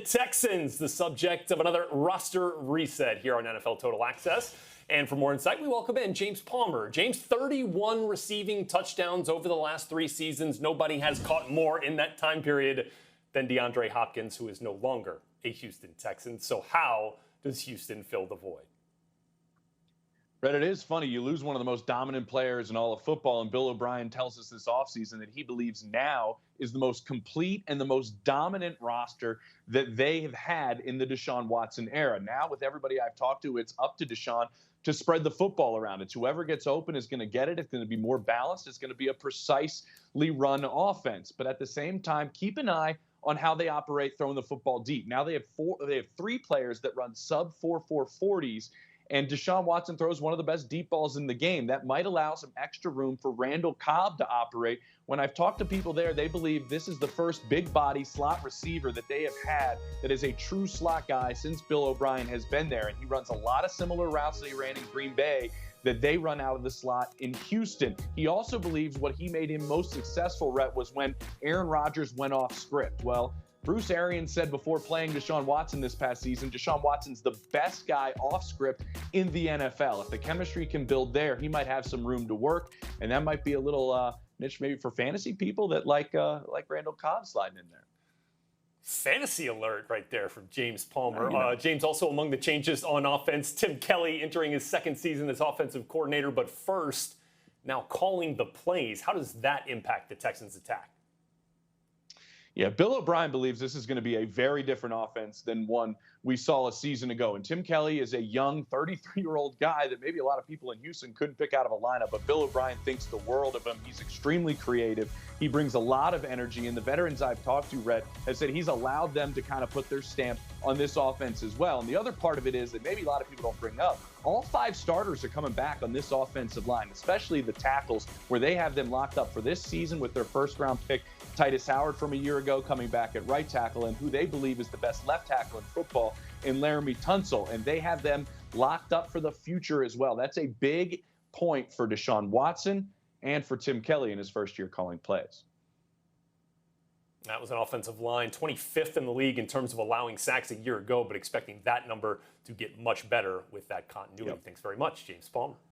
Texans, the subject of another roster reset here on NFL Total Access. And for more insight, we welcome in James Palmer. James, 31 receiving touchdowns over the last 3 seasons. Nobody has caught more in that time period than DeAndre Hopkins, who is no longer a Houston Texan. So how does Houston fill the void? Brett, it is funny. You lose one of the most dominant players in all of football, and Bill O'Brien tells us this offseason that he believes now is the most complete and the most dominant roster that they have had in the Deshaun Watson era. Now, with everybody I've talked to, it's up to Deshaun to spread the football around. It's whoever gets open is going to get it. It's going to be more balanced. It's going to be a precisely run offense. But at the same time, keep an eye on how they operate throwing the football deep. Now they have 3 players that run sub 4.4 40s. And Deshaun Watson throws one of the best deep balls in the game. That might allow some extra room for Randall Cobb to operate. When I've talked to people there, they believe this is the first big body slot receiver that they have had that is a true slot guy since Bill O'Brien has been there. And he runs a lot of similar routes that he ran in Green Bay that they run out of the slot in Houston. He also believes what he made him most successful, Rhett, was when Aaron Rodgers went off script. Well, Bruce Arians said before playing Deshaun Watson this past season, Deshaun Watson's the best guy off script in the NFL. If the chemistry can build there, he might have some room to work, and that might be a little niche maybe for fantasy people that like Randall Cobb sliding in there. Fantasy alert right there from James Palmer. James, also among the changes on offense, Tim Kelly entering his 2nd season as offensive coordinator, but first, now calling the plays. How does that impact the Texans' attack? Yeah, Bill O'Brien believes this is going to be a very different offense than one we saw a season ago. And Tim Kelly is a young 33-year-old guy that maybe a lot of people in Houston couldn't pick out of a lineup, but Bill O'Brien thinks the world of him. He's extremely creative. He brings a lot of energy, and the veterans I've talked to, Rhett, have said he's allowed them to kind of put their stamp on this offense as well. And the other part of it is that maybe a lot of people don't bring up. All 5 starters are coming back on this offensive line, especially the tackles, where they have them locked up for this season with their first-round pick, Titus Howard from a year ago coming back at right tackle, and who they believe is the best left tackle in football in Laramie Tunsil. And they have them locked up for the future as well. That's a big point for Deshaun Watson and for Tim Kelly in his first year calling plays. That was an offensive line, 25th in the league in terms of allowing sacks a year ago, but expecting that number to get much better with that continuity. Yep. Thanks very much, James Palmer.